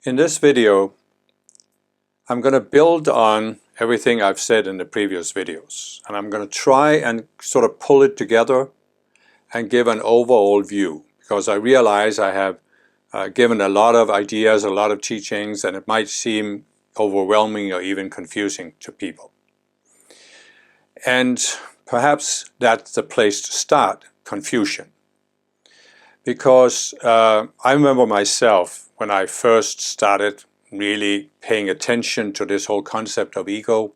In this video, I'm going to build on everything I've said in the previous videos, and I'm going to try and sort of pull it together and give an overall view, because I realize I have given a lot of ideas, a lot of teachings, and it might seem overwhelming or even confusing to people. And perhaps that's the place to start, confusion. Because I remember myself when I first started really paying attention to this whole concept of ego,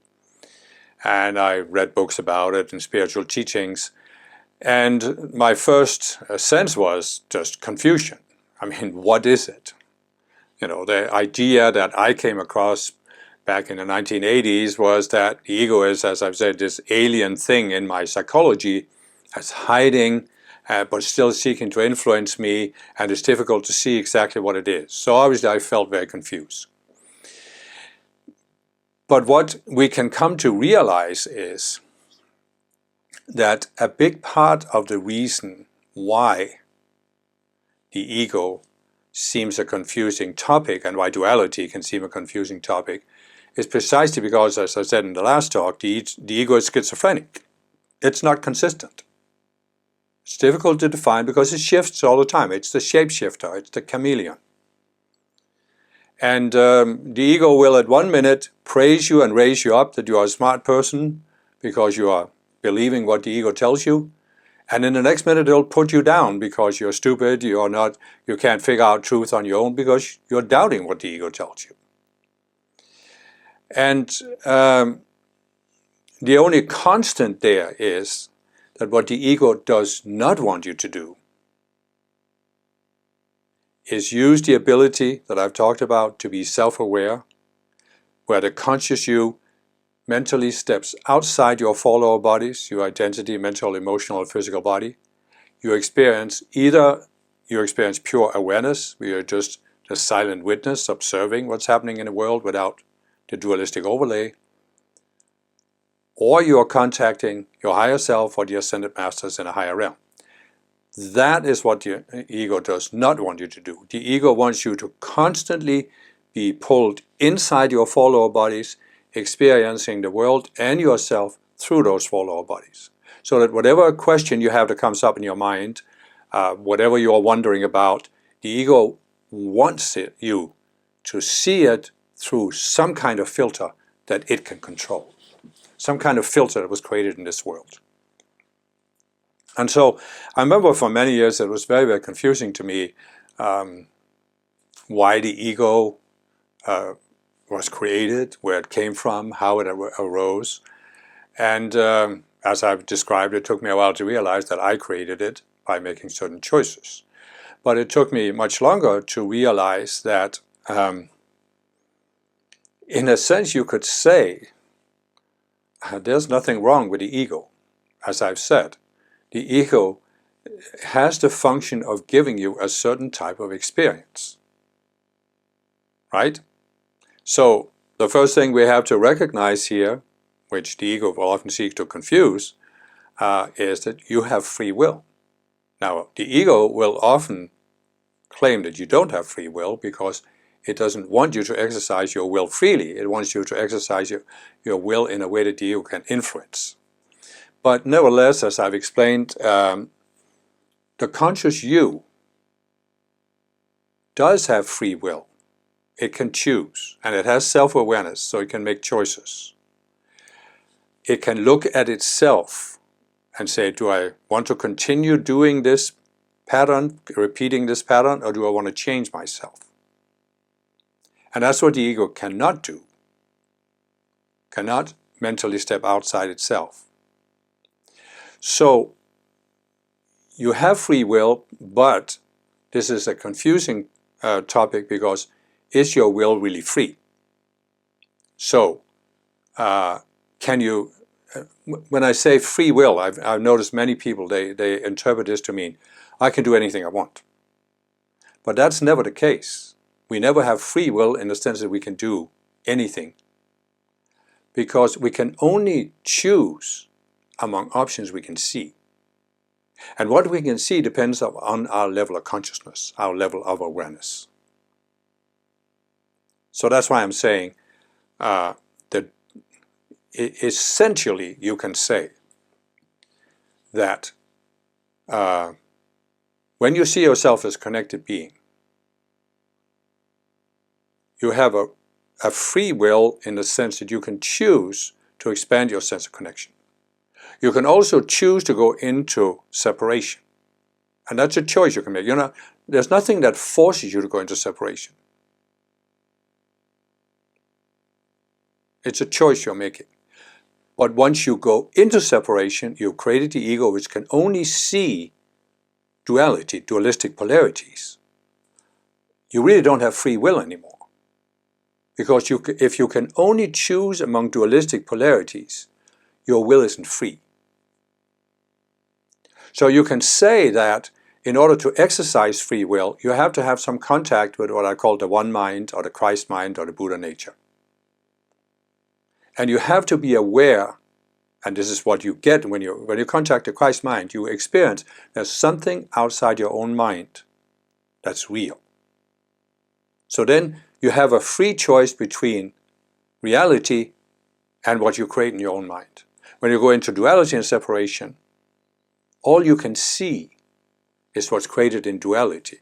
and I read books about it and spiritual teachings, and my first sense was just confusion. I mean, what is it? You know, the idea that I came across back in the 1980s was that the ego is, as I've said, this alien thing in my psychology that's hiding but still seeking to influence me, and it's difficult to see exactly what it is. So obviously I felt very confused. But what we can come to realize is that a big part of the reason why the ego seems a confusing topic, and why duality can seem a confusing topic, is precisely because, as I said in the last talk, the ego is schizophrenic. It's not consistent. It's difficult to define because it shifts all the time. It's the shapeshifter, it's the chameleon. And the ego will at 1 minute praise you and raise you up that you are a smart person because you are believing what the ego tells you. And in the next minute it'll put you down because you're stupid, you can't figure out truth on your own because you're doubting what the ego tells you. And the only constant there is that what the ego does not want you to do is use the ability that I've talked about to be self-aware, where the conscious you mentally steps outside your four lower bodies, your identity, mental, emotional, physical body. You experience pure awareness, where you're just a silent witness observing what's happening in the world without the dualistic overlay, or you are contacting your higher self or the ascended masters in a higher realm. That is what the ego does not want you to do. The ego wants you to constantly be pulled inside your four lower bodies, experiencing the world and yourself through those four lower bodies. So that whatever question you have that comes up in your mind, whatever you are wondering about, the ego wants you to see it through some kind of filter that it can control. Some kind of filter that was created in this world. And so I remember for many years it was very, very confusing to me why the ego was created, where it came from, how it arose. And as I've described, it took me a while to realize that I created it by making certain choices. But it took me much longer to realize that in a sense you could say there's nothing wrong with the ego. As I've said, the ego has the function of giving you a certain type of experience. Right? So the first thing we have to recognize here, which the ego will often seek to confuse, is that you have free will. Now, the ego will often claim that you don't have free will because it doesn't want you to exercise your will freely. It wants you to exercise your will in a way that the ego can influence. But nevertheless, as I've explained, the conscious you does have free will. It can choose, and it has self-awareness, so it can make choices. It can look at itself and say, do I want to continue doing this pattern, repeating this pattern, or do I want to change myself? And that's what the ego cannot do. Cannot mentally step outside itself. So you have free will, but this is a confusing topic because is your will really free? So can you, when I say free will, I've noticed many people, they interpret this to mean I can do anything I want. But that's never the case. We never have free will in the sense that we can do anything, because we can only choose among options we can see. And what we can see depends on our level of consciousness, our level of awareness. So that's why I'm saying that essentially you can say that when you see yourself as a connected being, you have a free will in the sense that you can choose to expand your sense of connection. You can also choose to go into separation. And that's a choice you can make. There's nothing that forces you to go into separation. It's a choice you're making. But once you go into separation, you've created the ego, which can only see duality, dualistic polarities. You really don't have free will anymore. Because if you can only choose among dualistic polarities, your will isn't free. So you can say that in order to exercise free will, you have to have some contact with what I call the one mind, or the Christ mind, or the Buddha nature. And you have to be aware, and this is what you get when you contact the Christ mind, you experience there's something outside your own mind that's real. So then you have a free choice between reality and what you create in your own mind. When you go into duality and separation, all you can see is what's created in duality.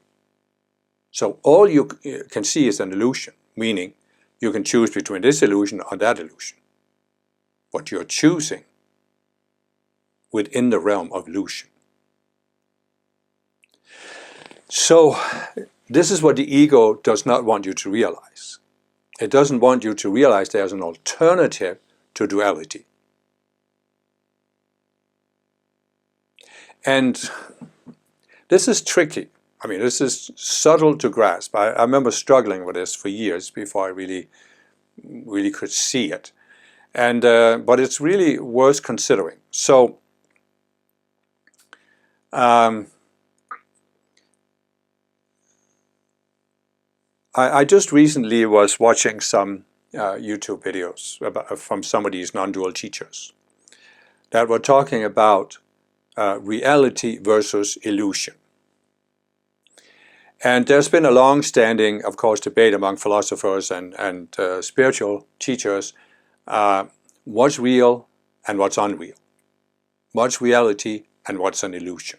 So all you can see is an illusion, meaning you can choose between this illusion or that illusion. What you're choosing within the realm of illusion. So this is what the ego does not want you to realize. It doesn't want you to realize there's an alternative to duality. And this is tricky. I mean, this is subtle to grasp. I remember struggling with this for years before I really could see it. And but it's really worth considering. So I just recently was watching some YouTube videos from some of these non-dual teachers that were talking about reality versus illusion. And there's been a long-standing, of course, debate among philosophers and spiritual teachers, what's real and what's unreal, what's reality and what's an illusion.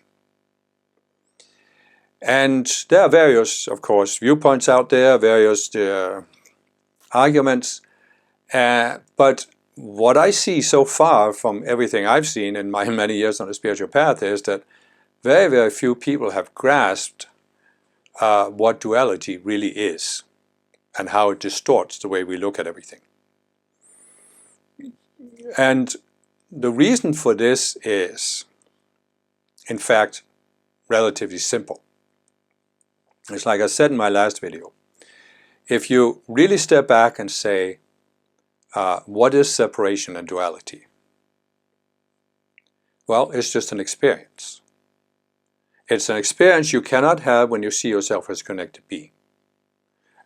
And there are various, of course, viewpoints out there, various arguments, but what I see so far from everything I've seen in my many years on the spiritual path is that very, very few people have grasped what duality really is and how it distorts the way we look at everything. And the reason for this is, in fact, relatively simple. It's like I said in my last video. If you really step back and say, what is separation and duality? Well, it's just an experience. It's an experience you cannot have when you see yourself as a connected being.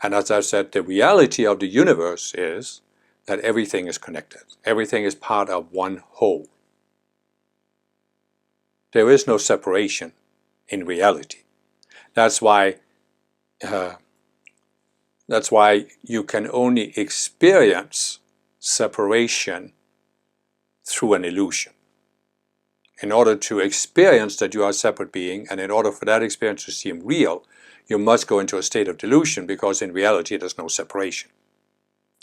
And as I've said, the reality of the universe is that everything is connected. Everything is part of one whole. There is no separation in reality. That's why you can only experience separation through an illusion. In order to experience that you are a separate being, and in order for that experience to seem real, you must go into a state of delusion, because in reality there's no separation.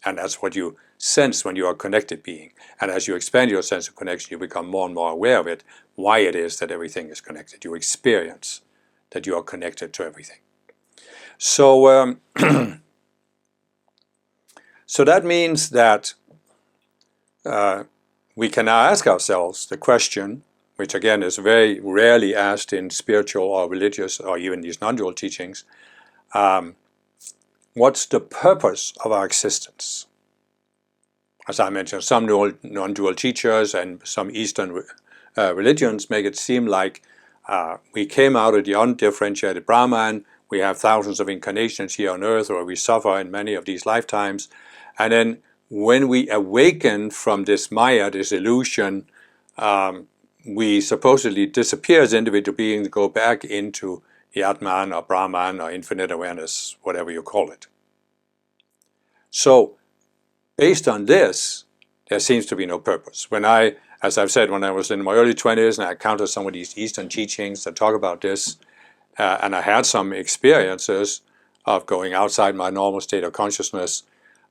And that's what you sense when you are a connected being. And as you expand your sense of connection, you become more and more aware of it, why it is that everything is connected. You experience that you are connected to everything. So, so that means that we can now ask ourselves the question, which again is very rarely asked in spiritual or religious or even these non-dual teachings, what's the purpose of our existence? As I mentioned, some non-dual teachers and some Eastern religions make it seem like we came out of the undifferentiated Brahman, we have thousands of incarnations here on earth, or we suffer in many of these lifetimes, and then when we awaken from this Maya, this illusion, we supposedly disappear as individual beings, go back into the Atman or Brahman or infinite awareness, whatever you call it. So based on this, there seems to be no purpose. As I've said, when I was in my early 20s and I encountered some of these Eastern teachings that talk about this, and I had some experiences of going outside my normal state of consciousness,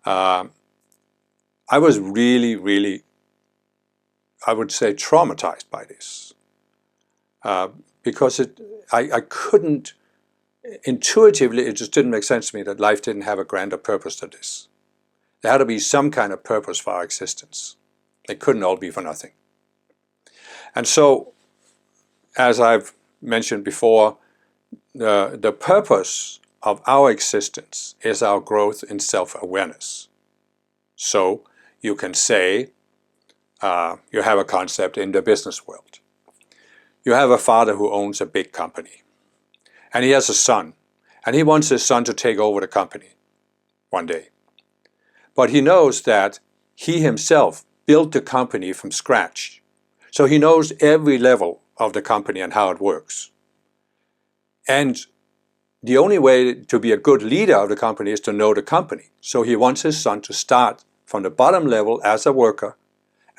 I was really, really, I would say, traumatized by this. Because I couldn't, intuitively, it just didn't make sense to me that life didn't have a grander purpose than this. There had to be some kind of purpose for our existence. It couldn't all be for nothing. And so, as I've mentioned before, the purpose of our existence is our growth in self-awareness. So, you can say, you have a concept in the business world. You have a father who owns a big company, and he has a son, and he wants his son to take over the company one day. But he knows that he himself built the company from scratch. So he knows every level of the company and how it works. And the only way to be a good leader of the company is to know the company. So he wants his son to start from the bottom level as a worker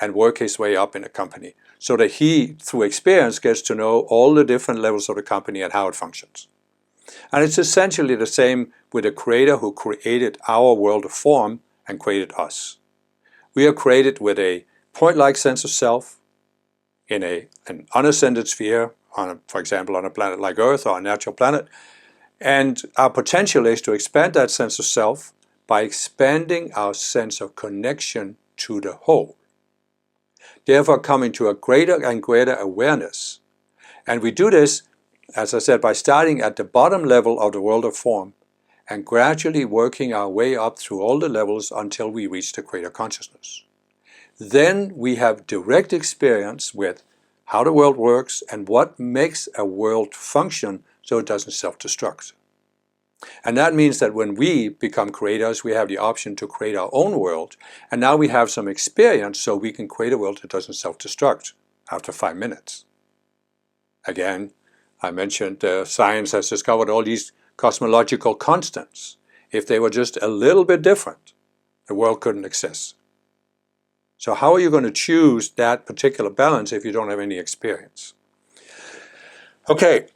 and work his way up in the company, so that he, through experience, gets to know all the different levels of the company and how it functions. And it's essentially the same with the Creator who created our world of form and created us. We are created with a point-like sense of self in an unascended sphere, for example, on a planet like Earth or a natural planet. And our potential is to expand that sense of self by expanding our sense of connection to the whole. Therefore, coming to a greater and greater awareness. And we do this, as I said, by starting at the bottom level of the world of form and gradually working our way up through all the levels until we reach the greater consciousness. Then we have direct experience with how the world works and what makes a world function so it doesn't self-destruct. And that means that when we become creators, we have the option to create our own world. And now we have some experience so we can create a world that doesn't self-destruct after 5 minutes. Again, I mentioned science has discovered all these cosmological constants. If they were just a little bit different, the world couldn't exist. So how are you going to choose that particular balance if you don't have any experience? Okay,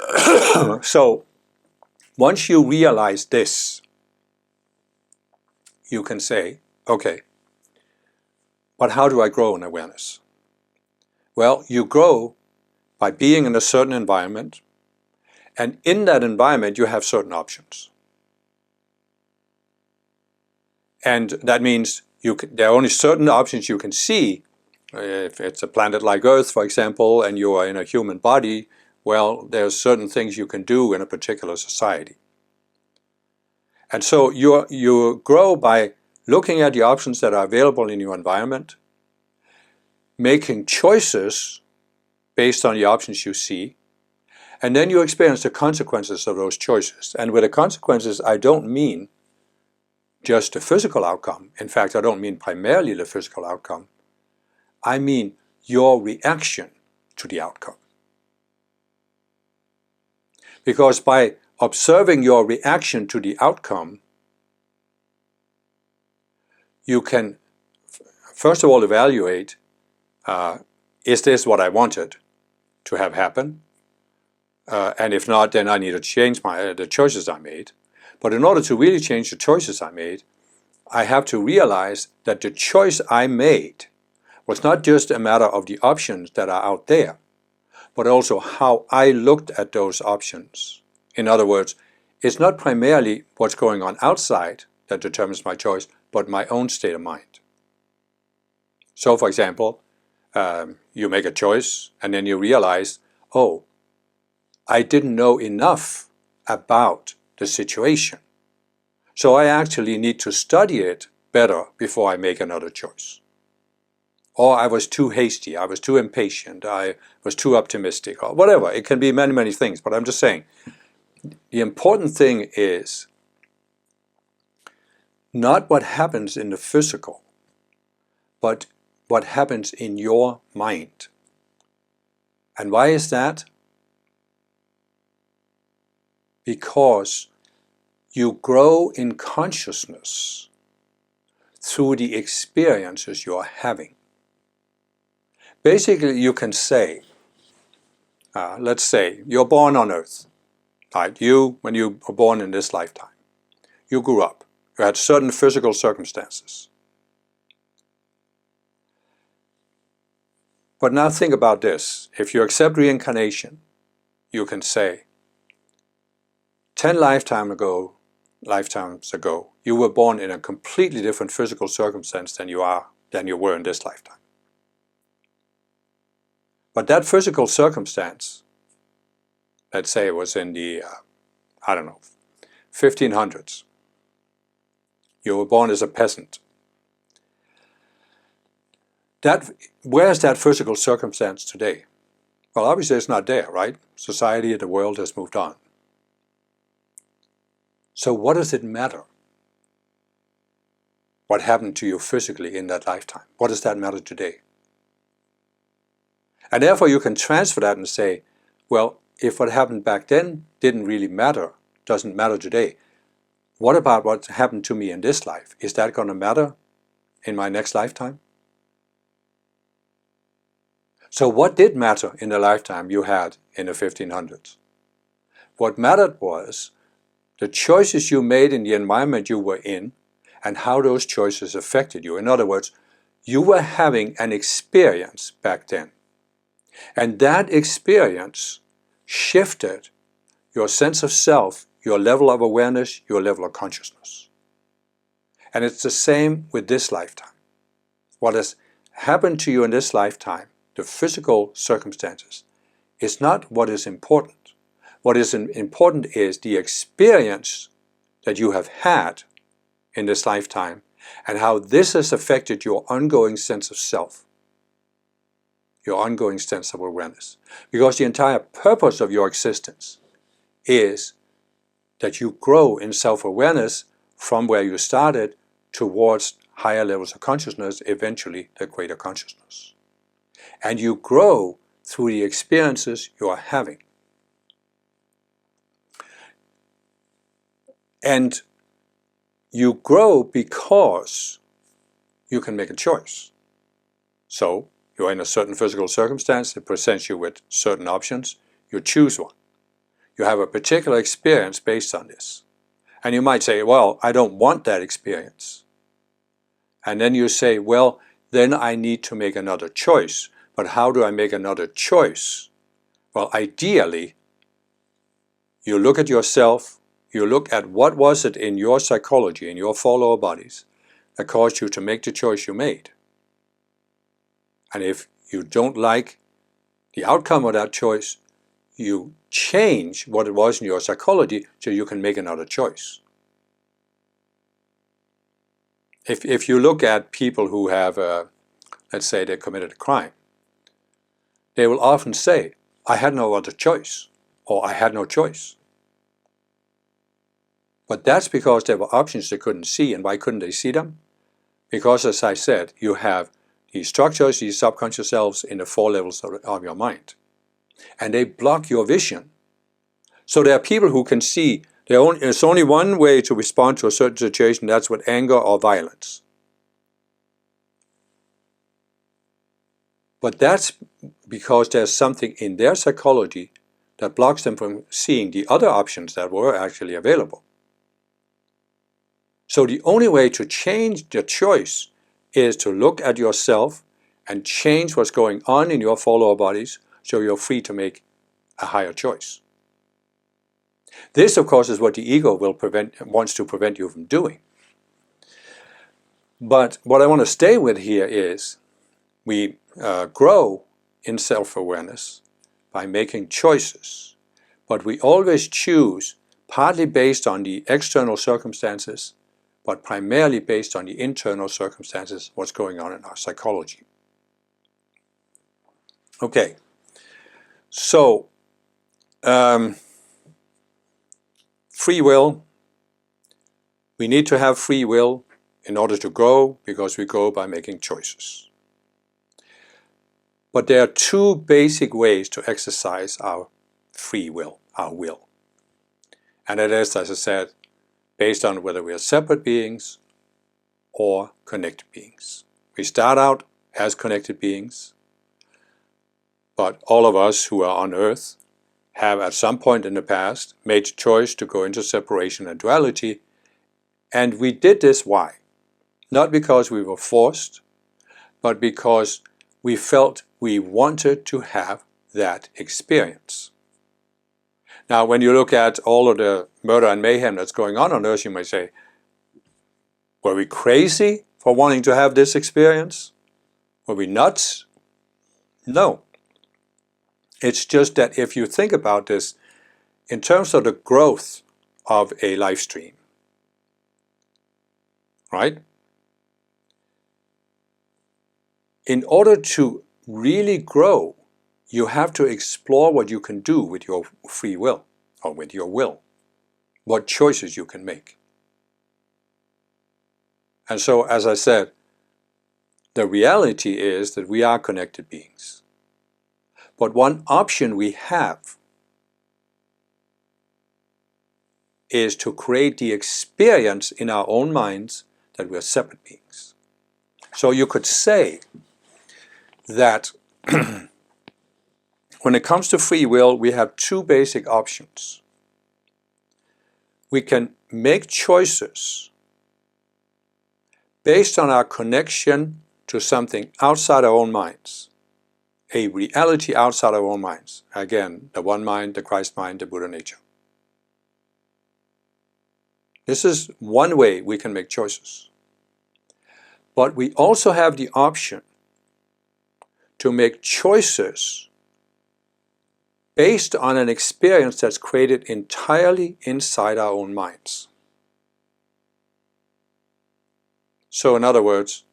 so once you realize this, you can say, okay, but how do I grow in awareness? Well, you grow by being in a certain environment, and in that environment you have certain options. And that means there are only certain options you can see. If it's a planet like Earth, for example, and you are in a human body, well, there's certain things you can do in a particular society. And so you grow by looking at the options that are available in your environment, making choices based on the options you see, and then you experience the consequences of those choices. And with the consequences, I don't mean just the physical outcome. In fact, I don't mean primarily the physical outcome. I mean your reaction to the outcome. Because by observing your reaction to the outcome, you can, first of all, evaluate, is this what I wanted to have happen? And if not, then I need to change the choices I made. But in order to really change the choices I made, I have to realize that the choice I made was not just a matter of the options that are out there, but also how I looked at those options. In other words, it's not primarily what's going on outside that determines my choice, but my own state of mind. So, for example, you make a choice and then you realize, oh, I didn't know enough about the situation. So I actually need to study it better before I make another choice. Or I was too hasty, I was too impatient, I was too optimistic, or whatever. It can be many, many things, but I'm just saying, the important thing is not what happens in the physical, but what happens in your mind. And why is that? Because you grow in consciousness through the experiences you are having. Basically, you can say, let's say you're born on earth, right? When you were born in this lifetime, you grew up, you had certain physical circumstances. But now think about this. If you accept reincarnation, you can say, 10 lifetimes ago, you were born in a completely different physical circumstance than you were in this lifetime. But that physical circumstance, let's say it was in the, 1500s. You were born as a peasant. Where's that physical circumstance today? Well, obviously it's not there, right? Society, the world has moved on. So what does it matter? What happened to you physically in that lifetime? What does that matter today? And therefore you can transfer that and say, well, if what happened back then didn't really matter, doesn't matter today, what about what happened to me in this life? Is that going to matter in my next lifetime? So what did matter in the lifetime you had in the 1500s? What mattered was the choices you made in the environment you were in and how those choices affected you. In other words, you were having an experience back then. And that experience shifted your sense of self, your level of awareness, your level of consciousness. And it's the same with this lifetime. What has happened to you in this lifetime, the physical circumstances, is not what is important. What is important is the experience that you have had in this lifetime and how this has affected your ongoing sense of self, your ongoing sense of awareness. Because the entire purpose of your existence is that you grow in self-awareness from where you started towards higher levels of consciousness, eventually the greater consciousness. And you grow through the experiences you are having. And you grow because you can make a choice. So, you're in a certain physical circumstance, it presents you with certain options, you choose one. You have a particular experience based on this. And you might say, well, I don't want that experience. And then you say, well, then I need to make another choice. But how do I make another choice? Well, ideally, you look at yourself, you look at what was it in your psychology, in your four lower bodies, that caused you to make the choice you made. And if you don't like the outcome of that choice, you change what it was in your psychology so you can make another choice. If you look at people who have, let's say they committed a crime, they will often say, I had no other choice, or I had no choice. But that's because there were options they couldn't see. And why couldn't they see them? Because, as I said, you have these structures, these subconscious selves in the four levels of your mind. And they block your vision. So there are people who can see, there's only one way to respond to a certain situation, that's with anger or violence. But that's because there's something in their psychology that blocks them from seeing the other options that were actually available. So the only way to change the choice is to look at yourself and change what's going on in your four lower bodies so you're free to make a higher choice. This, of course, is what the ego wants to prevent you from doing. But what I want to stay with here is we grow in self-awareness by making choices, but we always choose partly based on the external circumstances, but primarily based on the internal circumstances, what's going on in our psychology. Okay, so free will. We need to have free will in order to grow, because we grow by making choices. But there are two basic ways to exercise our free will, our will. And that is, as I said, based on whether we are separate beings or connected beings. We start out as connected beings, but all of us who are on earth have at some point in the past made the choice to go into separation and duality, and we did this why? Not because we were forced, but because we felt we wanted to have that experience. Now, when you look at all of the murder and mayhem that's going on earth, you may say, were we crazy for wanting to have this experience? Were we nuts? No. It's just that if you think about this in terms of the growth of a life stream, right? In order to really grow, you have to explore what you can do with your free will, or with your will, what choices you can make. And so, as I said, the reality is that we are connected beings. But one option we have is to create the experience in our own minds that we are separate beings. So you could say that when it comes to free will, we have two basic options. We can make choices based on our connection to something outside our own minds, a reality outside our own minds. Again, the one mind, the Christ mind, the Buddha nature. This is one way we can make choices. But we also have the option to make choices based on an experience that's created entirely inside our own minds. So in other words,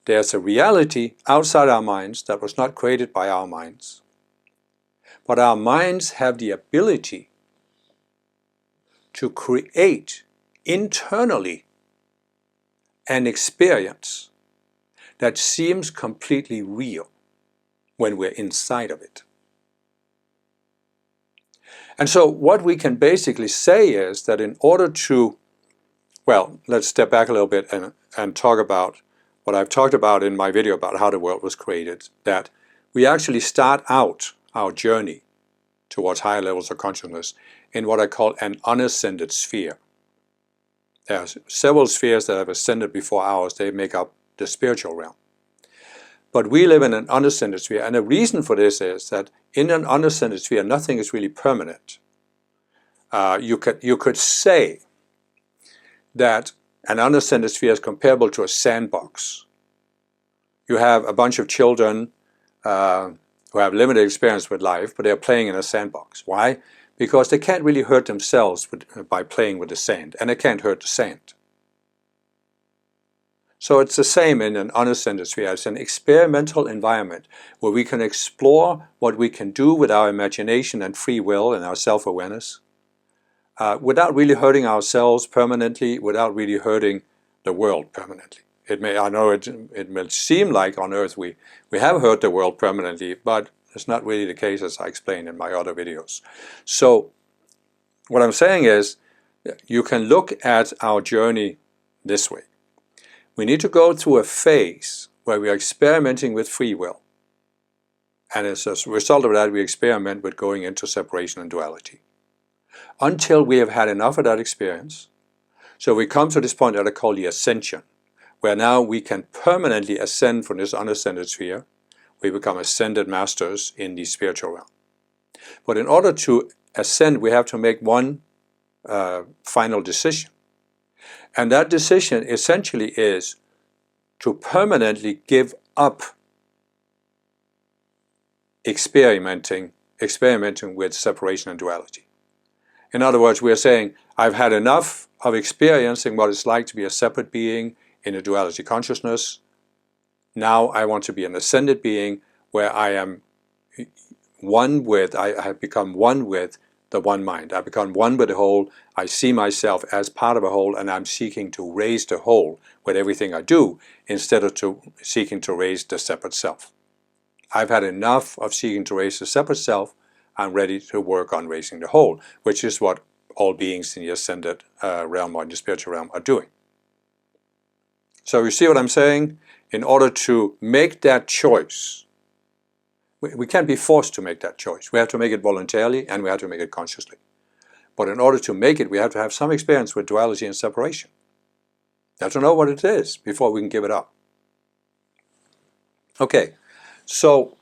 there's a reality outside our minds that was not created by our minds. But our minds have the ability to create internally an experience that seems completely real when we're inside of it. And so what we can basically say is that in order to, well, let's step back a little bit and talk about what I've talked about in my video about how the world was created, that we actually start out our journey towards higher levels of consciousness in what I call an unascended sphere. There are several spheres that have ascended before ours. They make up the spiritual realm. But we live in an unascended sphere, and the reason for this is that in an unascended sphere, nothing is really permanent. You could say that an unascended sphere is comparable to a sandbox. You have a bunch of children who have limited experience with life, but they're playing in a sandbox. Why? Because they can't really hurt themselves by playing with the sand, and they can't hurt the sand. So it's the same in an unascended sphere. It's an experimental environment where we can explore what we can do with our imagination and free will and our self-awareness without really hurting ourselves permanently, without really hurting the world permanently. I know it may seem like on Earth we have hurt the world permanently, but it's not really the case, as I explained in my other videos. So what I'm saying is, you can look at our journey this way. We need to go through a phase where we are experimenting with free will. And as a result of that, we experiment with going into separation and duality. Until we have had enough of that experience. So we come to this point that I call the ascension, where now we can permanently ascend from this unascended sphere. We become ascended masters in the spiritual realm. But in order to ascend, we have to make one final decision. And that decision essentially is to permanently give up experimenting with separation and duality. In other words, we are saying, I've had enough of experiencing what it's like to be a separate being in a duality consciousness. Now I want to be an ascended being where I am one with, I have become one with the one mind. I become one with the whole. I see myself as part of a whole, and I'm seeking to raise the whole with everything I do, instead of seeking to raise the separate self. I've had enough of seeking to raise the separate self. I'm ready to work on raising the whole, which is what all beings in the ascended realm or in the spiritual realm are doing. So you see what I'm saying? In order to make that choice, we can't be forced to make that choice. We have to make it voluntarily and we have to make it consciously. But in order to make it, we have to have some experience with duality and separation. We have to know what it is before we can give it up. Okay, so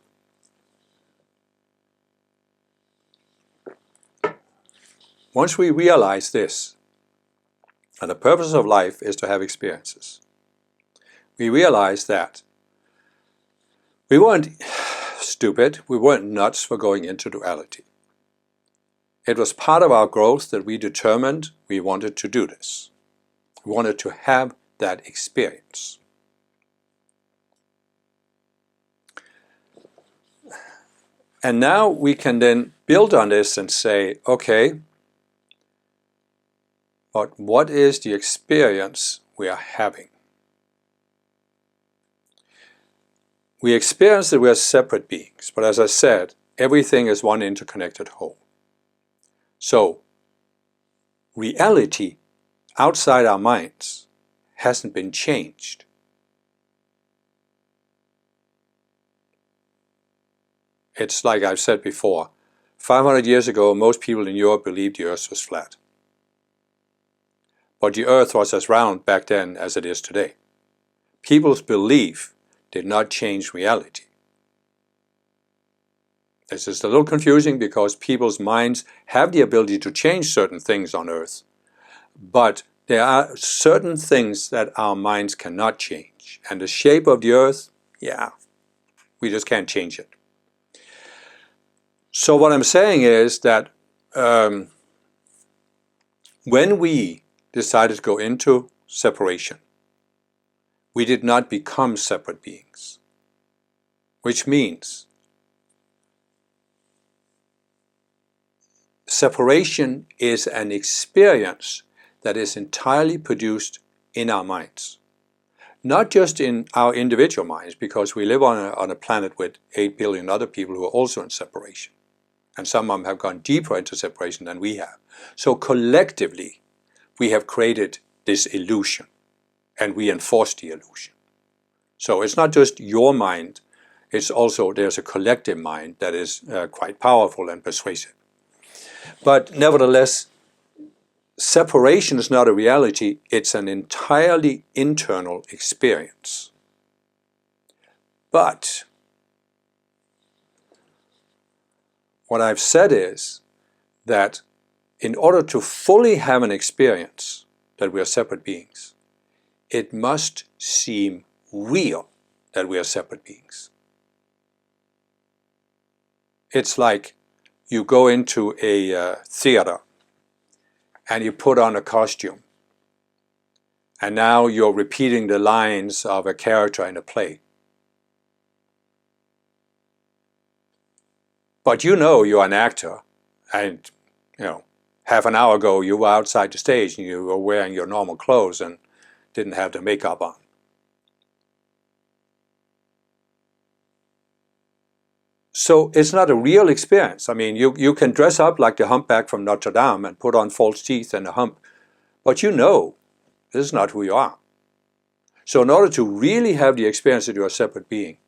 once we realize this, and the purpose of life is to have experiences, we realize that we weren't stupid, we weren't nuts for going into duality. It was part of our growth that we determined we wanted to do this. We wanted to have that experience. And now we can then build on this and say, okay, but what is the experience we are having? We experience that we are separate beings, but as I said, everything is one interconnected whole. So, reality outside our minds hasn't been changed. It's like I've said before, 500 years ago, most people in Europe believed the earth was flat. But the earth was as round back then as it is today. People's belief did not change reality. This is a little confusing because people's minds have the ability to change certain things on earth, but there are certain things that our minds cannot change. And the shape of the earth, yeah, we just can't change it. So what I'm saying is that when we decided to go into separation, we did not become separate beings, which means separation is an experience that is entirely produced in our minds. Not just in our individual minds, because we live on a planet with 8 billion other people who are also in separation. And some of them have gone deeper into separation than we have. So collectively, we have created this illusion, and we enforce the illusion. So it's not just your mind, it's also, there's a collective mind that is quite powerful and persuasive. But nevertheless, separation is not a reality, it's an entirely internal experience. But what I've said is that in order to fully have an experience that we are separate beings, it must seem real that we are separate beings. It's like you go into a theater and you put on a costume, and now you're repeating the lines of a character in a play. But you know you're an actor, and half an hour ago you were outside the stage and you were wearing your normal clothes and didn't have the makeup on. So it's not a real experience. I mean, you can dress up like the humpback from Notre Dame and put on false teeth and a hump, but you know this is not who you are. So in order to really have the experience that you're a separate being,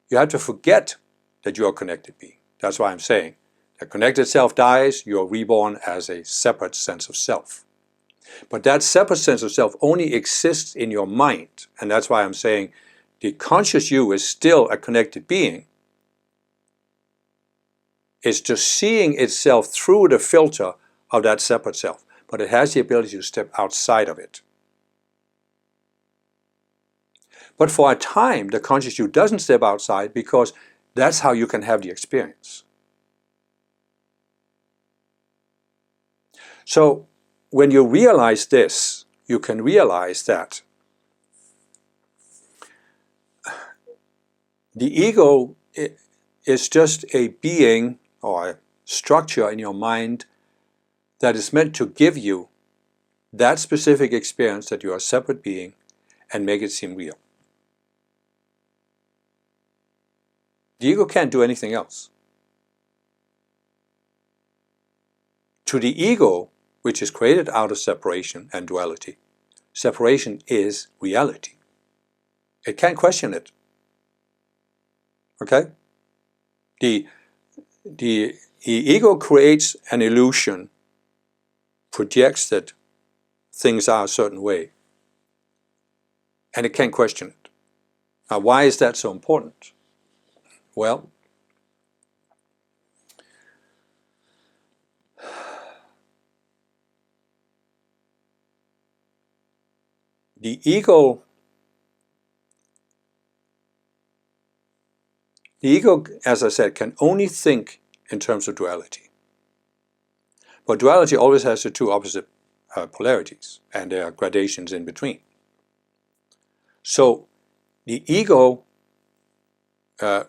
you have to forget that you're a connected being. That's why I'm saying the connected self dies, you're reborn as a separate sense of self. But that separate sense of self only exists in your mind, and that's why I'm saying the conscious you is still a connected being. It's just seeing itself through the filter of that separate self, but it has the ability to step outside of it. But for a time, the conscious you doesn't step outside because that's how you can have the experience. So when you realize this, you can realize that the ego is just a being or a structure in your mind that is meant to give you that specific experience that you are a separate being and make it seem real. The ego can't do anything else. To the ego, which is created out of separation and duality, separation is reality. It can't question it. Okay? The ego creates an illusion, projects that things are a certain way, and it can't question it. Now, why is that so important? Well, the ego, as I said, can only think in terms of duality. But duality always has the two opposite polarities, and there are gradations in between. So the ego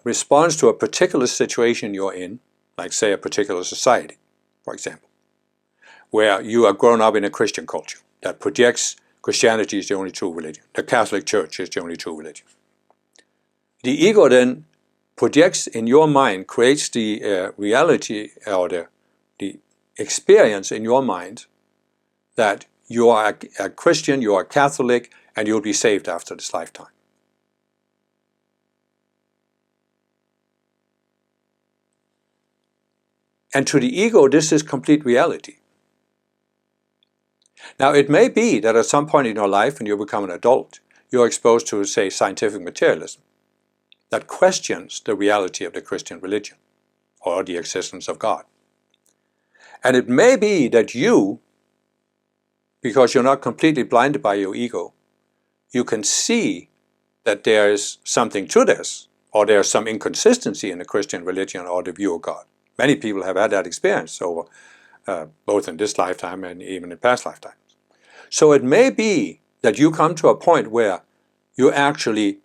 responds to a particular situation you're in, like say a particular society, for example, where you are grown up in a Christian culture that projects Christianity is the only true religion. The Catholic Church is the only true religion. The ego then projects in your mind, creates the reality or the experience in your mind that you are a Christian, you are a Catholic, and you'll be saved after this lifetime. And to the ego, this is complete reality. Now, it may be that at some point in your life, when you become an adult, you're exposed to, say, scientific materialism that questions the reality of the Christian religion or the existence of God. And it may be that you, because you're not completely blinded by your ego, you can see that there is something to this, or there's some inconsistency in the Christian religion or the view of God. Many people have had that experience over both in this lifetime and even in past lifetimes. So it may be that you come to a point where you actually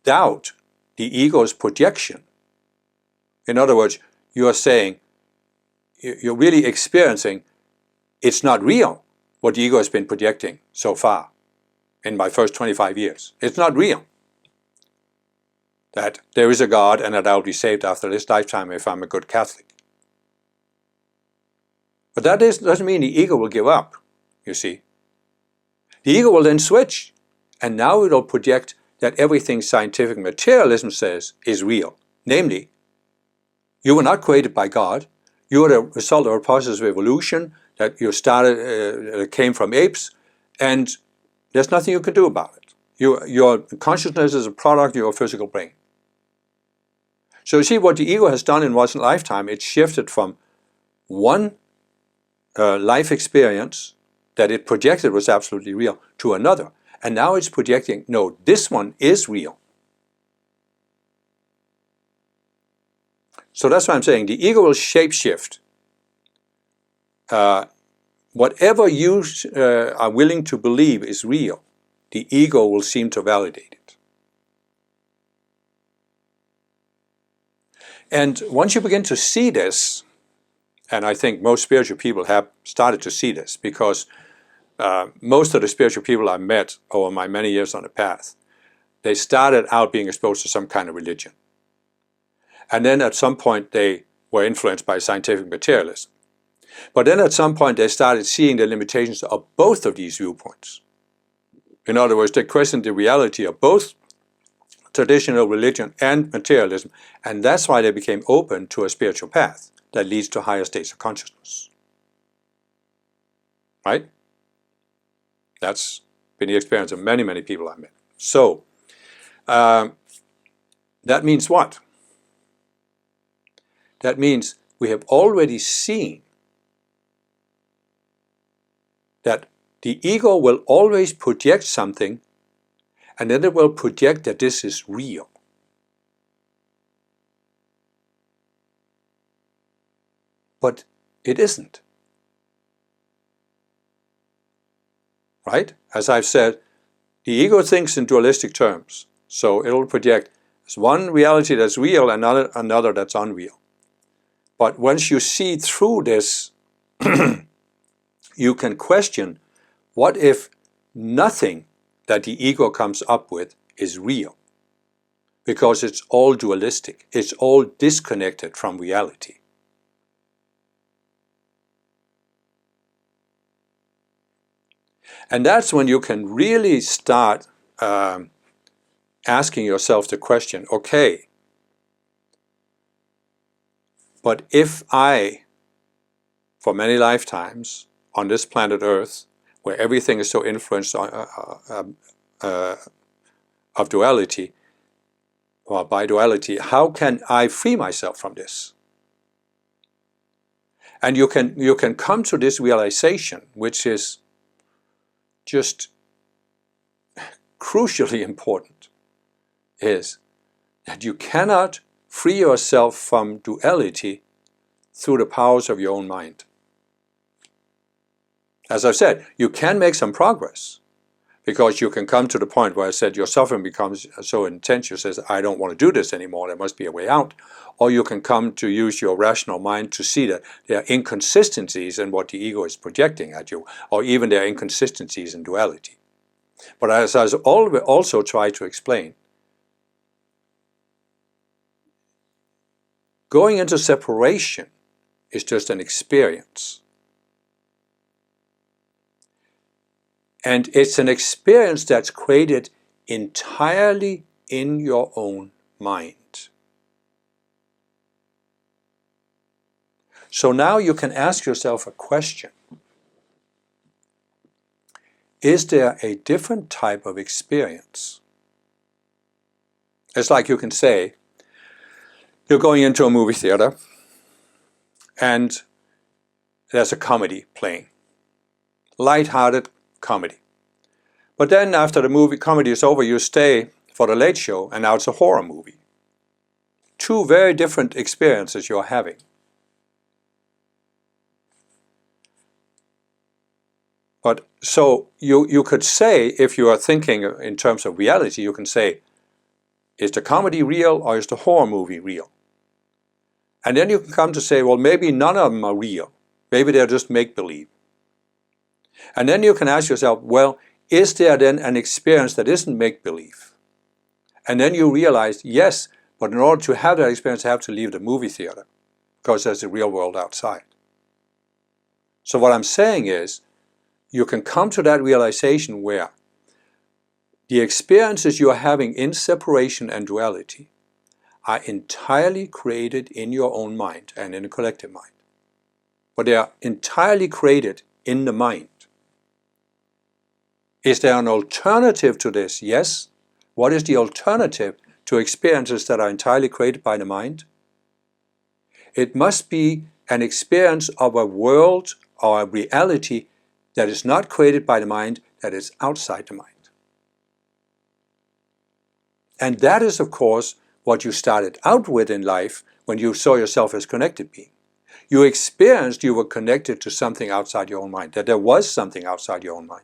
doubt the ego's projection. In other words, you are saying, you're really experiencing it's not real what the ego has been projecting so far in my first 25 years. It's not real that there is a God and that I'll be saved after this lifetime if I'm a good Catholic. But that doesn't mean the ego will give up, you see. The ego will then switch, and now it will project that everything scientific materialism says is real. Namely, you were not created by God. You are the result of a process of evolution that you started, came from apes, and there's nothing you can do about it. Your consciousness is a product of your physical brain. So you see what the ego has done in one lifetime, it shifted from one life experience that it projected was absolutely real to another. And now it's projecting, no, this one is real. So that's why I'm saying the ego will shapeshift. Whatever you are willing to believe is real, the ego will seem to validate it. And once you begin to see this, and I think most spiritual people have started to see this, because most of the spiritual people I met over my many years on the path, they started out being exposed to some kind of religion. And then at some point they were influenced by scientific materialism. But then at some point they started seeing the limitations of both of these viewpoints. In other words, they questioned the reality of both traditional religion and materialism, and that's why they became open to a spiritual path that leads to higher states of consciousness. Right? That's been the experience of many, many people I met. So, that means what? That means we have already seen that the ego will always project something, and then it will project that this is real. But it isn't. Right? As I've said, the ego thinks in dualistic terms. So it will project as one reality that's real and another that's unreal. But once you see through this, you can question, what if nothing that the ego comes up with is real? Because it's all dualistic. It's all disconnected from reality. And that's when you can really start asking yourself the question, okay, but if I, for many lifetimes on this planet Earth, where everything is so influenced of duality, or by duality, how can I free myself from this? And you can come to this realization, which is just crucially important, is that you cannot free yourself from duality through the powers of your own mind. As I've said, you can make some progress, because you can come to the point where I said your suffering becomes so intense, you say, I don't want to do this anymore, there must be a way out. Or you can come to use your rational mind to see that there are inconsistencies in what the ego is projecting at you, or even there are inconsistencies in duality. But as I also try to explain, going into separation is just an experience. And it's an experience that's created entirely in your own mind. So now you can ask yourself a question. Is there a different type of experience? It's like you can say, you're going into a movie theater and there's a comedy playing. Light-hearted comedy. But then after the comedy is over, you stay for the late show, and now it's a horror movie. Two very different experiences you're having. But so you could say, if you are thinking in terms of reality, you can say, is the comedy real or is the horror movie real? And then you can come to say, well, maybe none of them are real. Maybe they're just make-believe. And then you can ask yourself, well, is there then an experience that isn't make-believe? And then you realize, yes, but in order to have that experience, I have to leave the movie theater, because there's the real world outside. So what I'm saying is, you can come to that realization where the experiences you are having in separation and duality are entirely created in your own mind and in the collective mind. But they are entirely created in the mind. Is there an alternative to this? Yes. What is the alternative to experiences that are entirely created by the mind? It must be an experience of a world or a reality that is not created by the mind, that is outside the mind. And that is, of course, what you started out with in life when you saw yourself as connected being. You experienced you were connected to something outside your own mind, that there was something outside your own mind.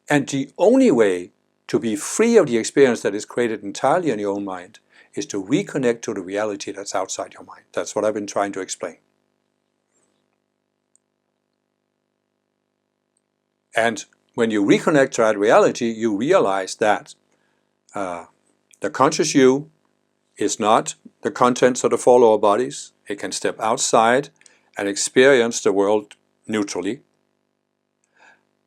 And the only way to be free of the experience that is created entirely in your own mind is to reconnect to the reality that's outside your mind. That's what I've been trying to explain. And when you reconnect to that reality, you realize that the conscious you is not the contents of the four lower bodies. It can step outside and experience the world neutrally.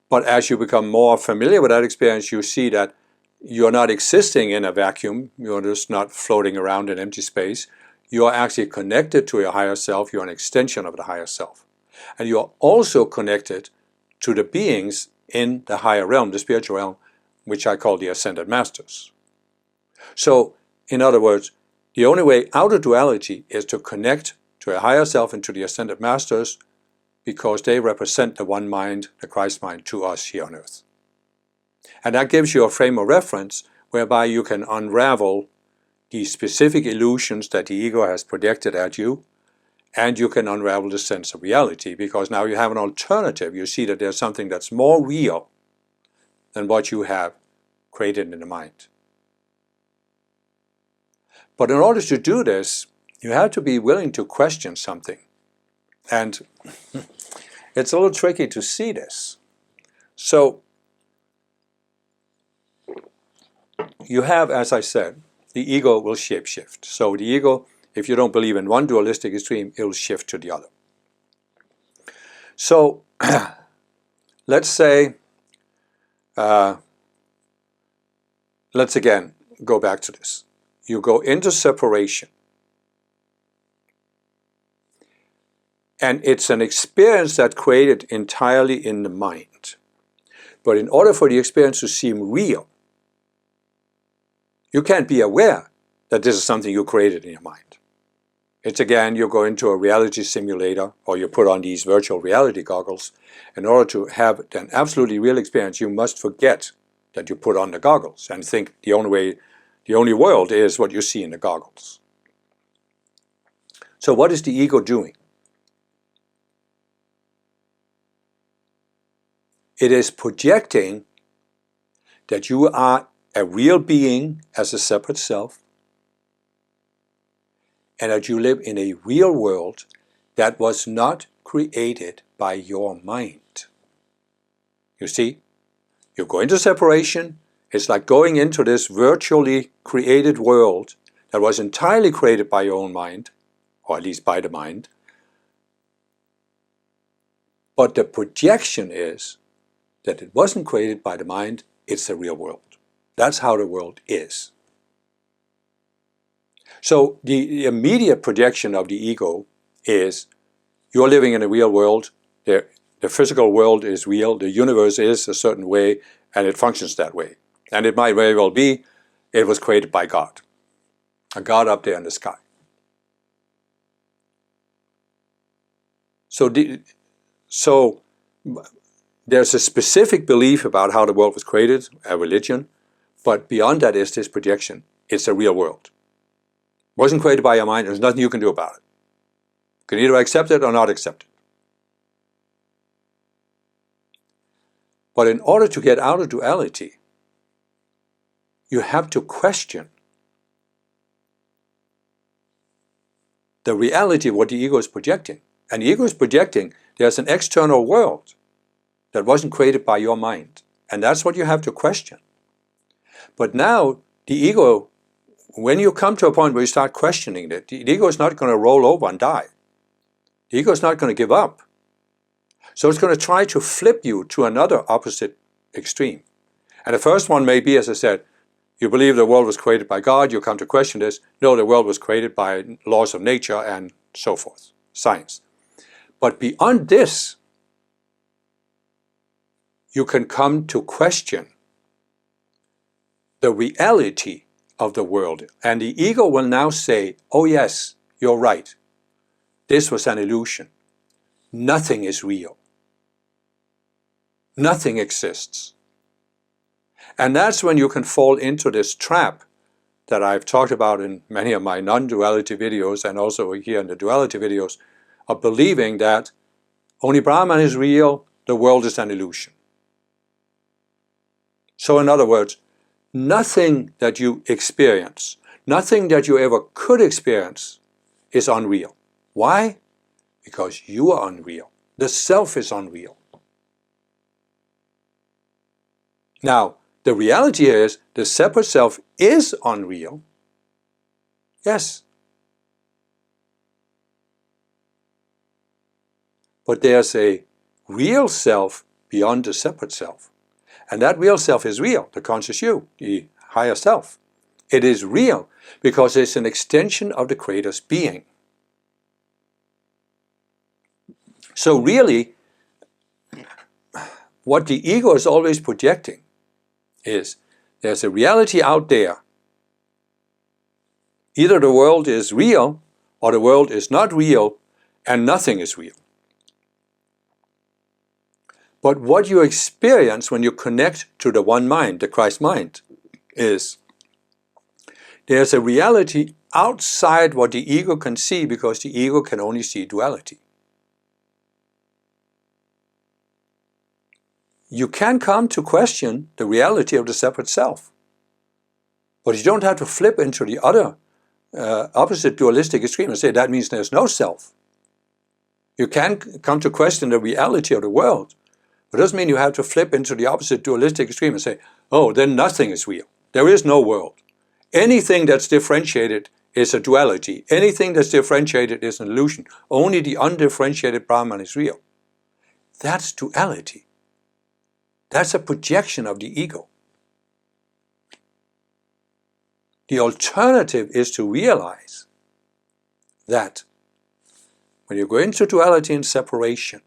But as you become more familiar with that experience, you see that you're not existing in a vacuum. You're just not floating around in empty space. You are actually connected to your higher self. You're an extension of the higher self. And you're also connected to the beings in the higher realm, the spiritual realm, which I call the Ascended Masters. So, in other words, the only way out of duality is to connect to a higher self and to the Ascended Masters, because they represent the one mind, the Christ mind, to us here on earth. And that gives you a frame of reference whereby you can unravel the specific illusions that the ego has projected at you, and you can unravel the sense of reality, because now you have an alternative. You see that there's something that's more real than what you have created in the mind. But in order to do this, you have to be willing to question something. And it's a little tricky to see this. So, you have, as I said, the ego will shapeshift. So the ego, if you don't believe in one dualistic extreme, it will shift to the other. So let's say, let's again go back to this. You go into separation. And it's an experience that's created entirely in the mind. But in order for the experience to seem real, you can't be aware that this is something you created in your mind. It's again, you go into a reality simulator or you put on these virtual reality goggles. In order to have an absolutely real experience, you must forget that you put on the goggles and think the only world is what you see in the goggles. So what is the ego doing? It is projecting that you are a real being as a separate self, and that you live in a real world that was not created by your mind. You see, you go into separation, it's like going into this virtually created world that was entirely created by your own mind, or at least by the mind. But the projection is that it wasn't created by the mind, it's the real world. That's how the world is. So the immediate projection of the ego is you're living in a real world, the physical world is real, the universe is a certain way, and it functions that way. And it might very well be it was created by God, a God up there in the sky. So there's a specific belief about how the world was created, a religion, but beyond that is this projection. It's a real world. It wasn't created by your mind, there's nothing you can do about it. You can either accept it or not accept it. But in order to get out of duality, you have to question the reality of what the ego is projecting. And the ego is projecting there's an external world that wasn't created by your mind. And that's what you have to question. But now, the ego, when you come to a point where you start questioning it, the ego is not going to roll over and die. The ego is not going to give up. So it's going to try to flip you to another opposite extreme. And the first one may be, as I said, you believe the world was created by God, you come to question this. No, the world was created by laws of nature and so forth, science. But beyond this, you can come to question the reality of the world. And the ego will now say, oh yes, you're right. This was an illusion. Nothing is real. Nothing exists. And that's when you can fall into this trap that I've talked about in many of my non-duality videos and also here in the duality videos, of believing that only Brahman is real, the world is an illusion. So in other words, nothing that you experience, nothing that you ever could experience is unreal. Why? Because you are unreal. The self is unreal. Now, the reality is the separate self is unreal. Yes. But there's a real self beyond the separate self. And that real self is real, the conscious you, the higher self. It is real because it's an extension of the Creator's being. So really, what the ego is always projecting is there's a reality out there. Either the world is real or the world is not real and nothing is real. But what you experience when you connect to the one mind, the Christ mind, is there's a reality outside what the ego can see because the ego can only see duality. You can come to question the reality of the separate self, but you don't have to flip into the other opposite dualistic extreme and say that means there's no self. You can come to question the reality of the world, but it doesn't mean you have to flip into the opposite dualistic extreme and say, oh, then nothing is real. There is no world. Anything that's differentiated is a duality. Anything that's differentiated is an illusion. Only the undifferentiated Brahman is real. That's duality. That's a projection of the ego. The alternative is to realize that when you go into duality and separation,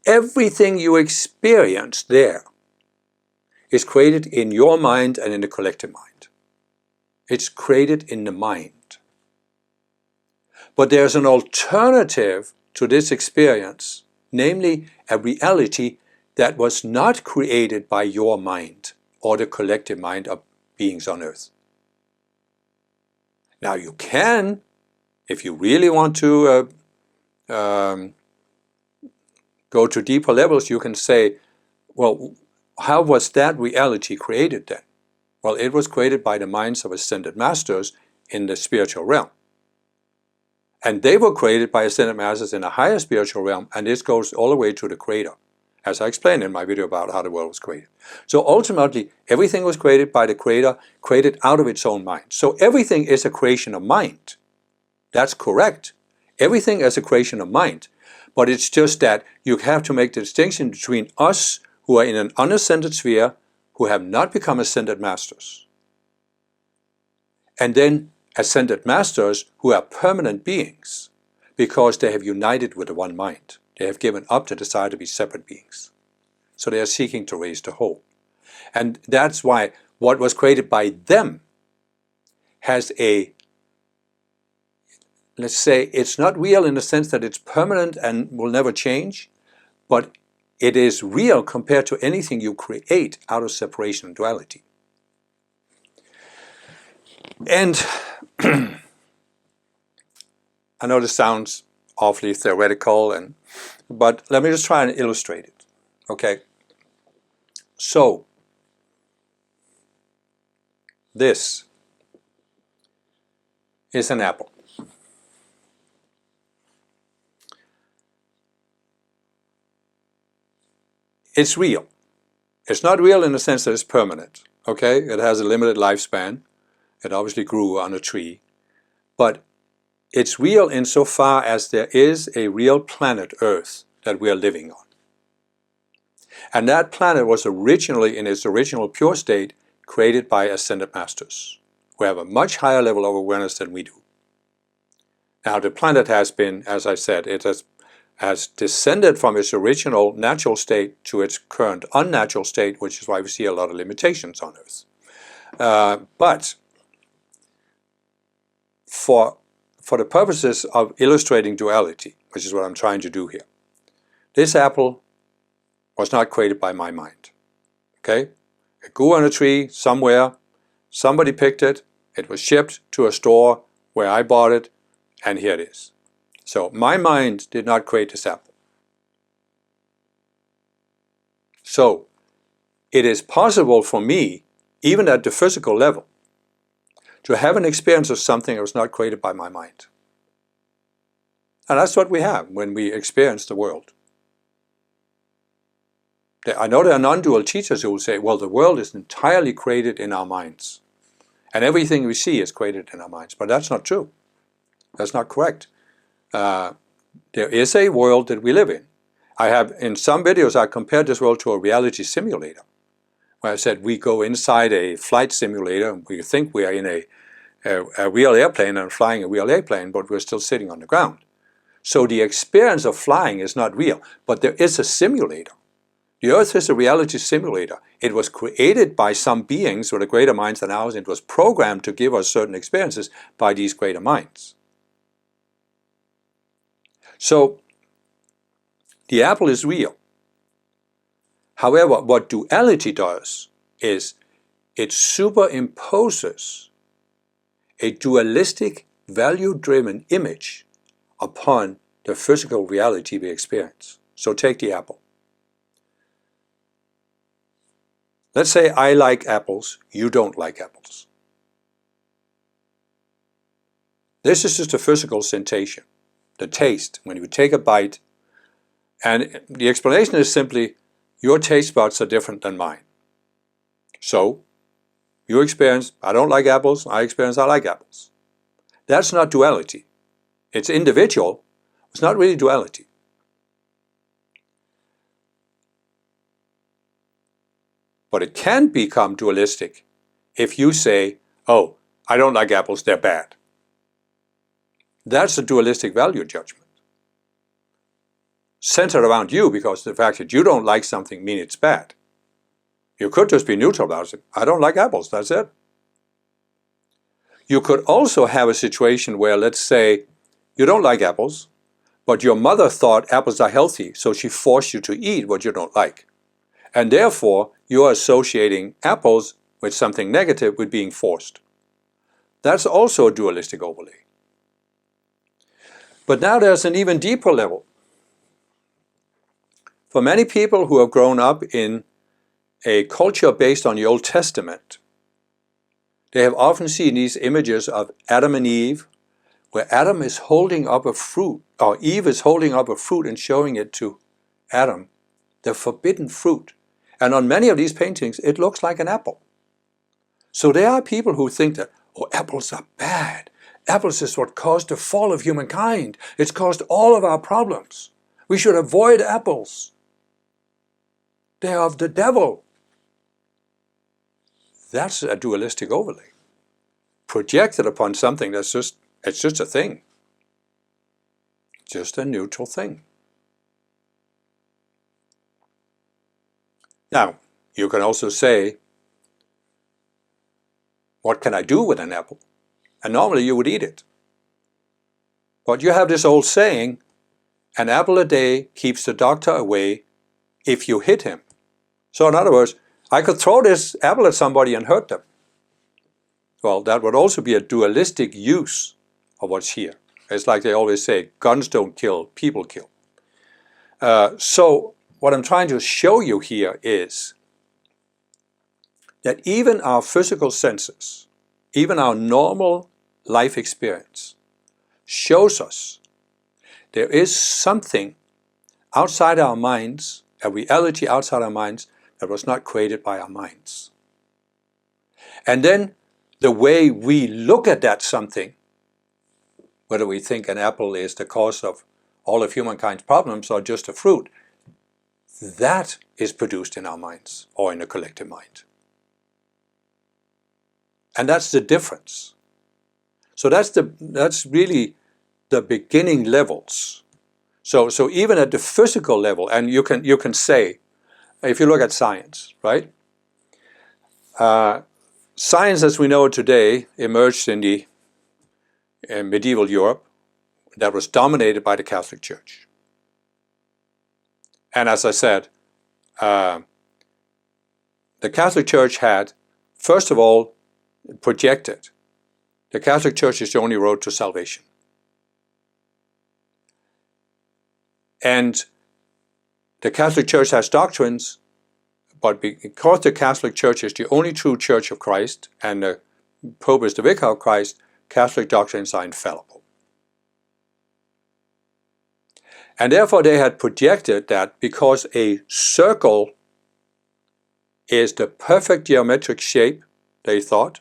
everything you experience there is created in your mind and in the collective mind. It's created in the mind. But there's an alternative to this experience, namely a reality that was not created by your mind or the collective mind of beings on earth. Now you can, if you really want to go to deeper levels, you can say, well, how was that reality created then? Well, it was created by the minds of ascended masters in the spiritual realm. And they were created by ascended masters in a higher spiritual realm, and this goes all the way to the Creator, as I explained in my video about how the world was created. So ultimately, everything was created by the Creator, created out of its own mind. So everything is a creation of mind. That's correct. Everything is a creation of mind. But it's just that you have to make the distinction between us who are in an unascended sphere, who have not become ascended masters, and then ascended masters who are permanent beings because they have united with the one mind. They have given up the desire to be separate beings. So they are seeking to raise the whole. And that's why what was created by them has a, let's say, it's not real in the sense that it's permanent and will never change, but it is real compared to anything you create out of separation and duality. And I know this sounds awfully theoretical, but let me just try and illustrate it. Okay? So, this is an apple. It's real. It's not real in the sense that it's permanent. Okay? It has a limited lifespan. It obviously grew on a tree. But it's real insofar as there is a real planet Earth that we are living on. And that planet was originally, in its original pure state, created by ascended masters, who have a much higher level of awareness than we do. Now the planet has been, as I said, it has descended from its original natural state to its current unnatural state, which is why we see a lot of limitations on Earth. But for the purposes of illustrating duality, which is what I'm trying to do here, this apple was not created by my mind. Okay? It grew on a tree somewhere, somebody picked it, it was shipped to a store where I bought it, and here it is. So my mind did not create this apple. So it is possible for me, even at the physical level, to have an experience of something that was not created by my mind. And that's what we have when we experience the world. I know there are non-dual teachers who will say, well, the world is entirely created in our minds. And everything we see is created in our minds. But that's not true. That's not correct. There is a world that we live in. I have, in some videos, I compared this world to a reality simulator, where I said we go inside a flight simulator and we think we are in a real airplane and flying a real airplane, but we're still sitting on the ground. So the experience of flying is not real, but there is a simulator. The Earth is a reality simulator. It was created by some beings with a greater minds than ours, and it was programmed to give us certain experiences by these greater minds. So the apple is real. However, what duality does is it superimposes a dualistic, value-driven image upon the physical reality we experience. So take the apple. Let's say I like apples, you don't like apples. This is just a physical sensation, the taste, when you take a bite. And the explanation is simply, your taste buds are different than mine. So, you experience, I don't like apples, I experience, I like apples. That's not duality. It's individual, it's not really duality. But it can become dualistic if you say, oh, I don't like apples, they're bad. That's a dualistic value judgment, centered around you, because the fact that you don't like something means it's bad. You could just be neutral about it. I don't like apples, that's it. You could also have a situation where, let's say, you don't like apples, but your mother thought apples are healthy, so she forced you to eat what you don't like. And therefore, you are associating apples with something negative with being forced. That's also a dualistic overlay. But now there's an even deeper level. For many people who have grown up in a culture based on the Old Testament, they have often seen these images of Adam and Eve, where Adam is holding up a fruit, or Eve is holding up a fruit and showing it to Adam, the forbidden fruit. And on many of these paintings, it looks like an apple. So there are people who think that, oh, apples are bad. Apples is what caused the fall of humankind. It's caused all of our problems. We should avoid apples. They are of the devil. That's a dualistic overlay, projected upon something that's just a thing. Just a neutral thing. Now, you can also say, what can I do with an apple? And normally you would eat it. But you have this old saying, an apple a day keeps the doctor away if you hit him. So in other words, I could throw this apple at somebody and hurt them. Well, that would also be a dualistic use of what's here. It's like they always say, guns don't kill, people kill. So what I'm trying to show you here is that even our physical senses, even our normal life experience, shows us there is something outside our minds, a reality outside our minds, that was not created by our minds. And then the way we look at that something, whether we think an apple is the cause of all of humankind's problems or just a fruit, that is produced in our minds or in a collective mind. And that's the difference. So that's really the beginning levels. So even at the physical level, and you can say, if you look at science, right? Science as we know it today emerged in medieval Europe that was dominated by the Catholic Church. And as I said, the Catholic Church had, first of all, projected the Catholic Church is the only road to salvation. And the Catholic Church has doctrines, but because the Catholic Church is the only true Church of Christ and the Pope is the Vicar of Christ, Catholic doctrines are infallible. And therefore they had projected that because a circle is the perfect geometric shape, they thought,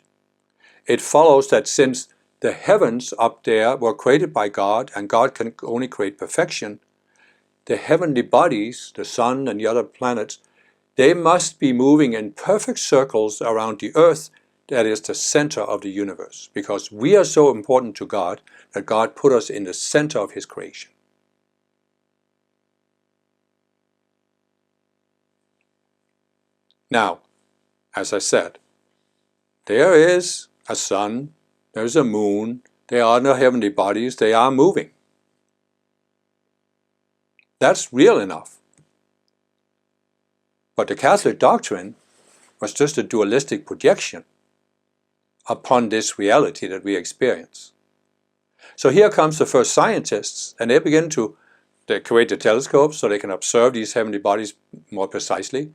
it follows that since the heavens up there were created by God and God can only create perfection, the heavenly bodies, the sun and the other planets, they must be moving in perfect circles around the earth that is the center of the universe, because we are so important to God that God put us in the center of His creation. Now, as I said, there is a sun, there's a moon, they are no heavenly bodies, they are moving. That's real enough. But the Catholic doctrine was just a dualistic projection upon this reality that we experience. So here comes the first scientists, and they begin to create the telescopes so they can observe these heavenly bodies more precisely.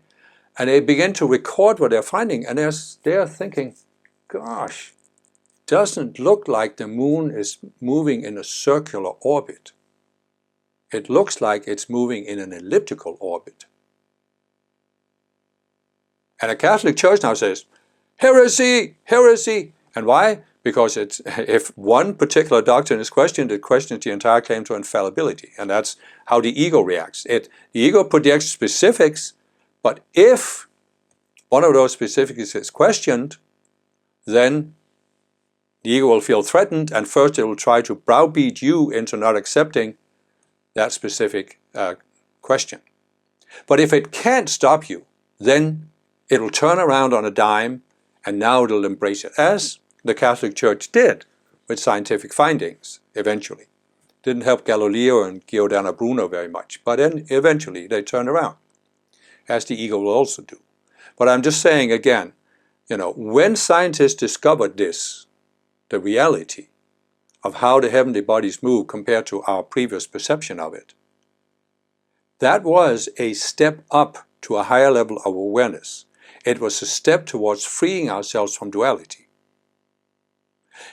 And they begin to record what they're finding, and they're thinking, gosh, doesn't look like the moon is moving in a circular orbit. It looks like it's moving in an elliptical orbit. And the Catholic Church now says, heresy, heresy. And why? Because if one particular doctrine is questioned, it questions the entire claim to infallibility. And that's how the ego reacts. The ego projects specifics, but if one of those specifics is questioned, then the ego will feel threatened, and first it will try to browbeat you into not accepting that specific question. But if it can't stop you, then it will turn around on a dime, and now it will embrace it, as the Catholic Church did with scientific findings eventually. Didn't help Galileo and Giordano Bruno very much, but then eventually they turned around, as the ego will also do. But I'm just saying again, when scientists discovered this, the reality of how the heavenly bodies move compared to our previous perception of it, that was a step up to a higher level of awareness. It was a step towards freeing ourselves from duality.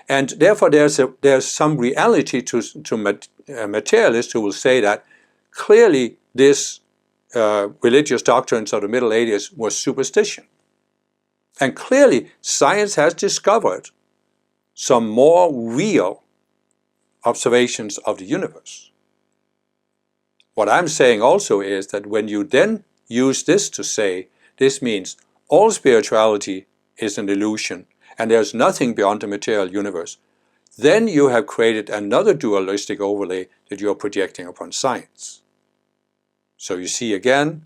And therefore there's some reality to materialists who will say that clearly this religious doctrines of the Middle Ages was superstition. And clearly science has discovered some more real observations of the universe. What I'm saying also is that when you then use this to say, this means all spirituality is an illusion and there's nothing beyond the material universe, then you have created another dualistic overlay that you're projecting upon science. So you see again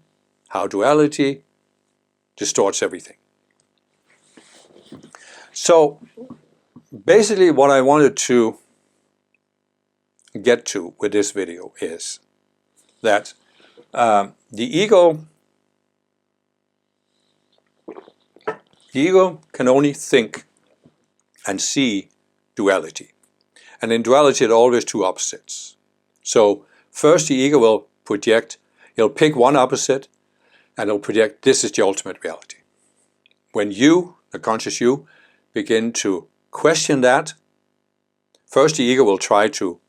how duality distorts everything. So basically what I wanted to get to with this video is that the ego can only think and see duality. And in duality there are always two opposites. So first the ego will project, it'll pick one opposite and it'll project this is the ultimate reality. When you, the conscious you, begin to question that, first the ego will try to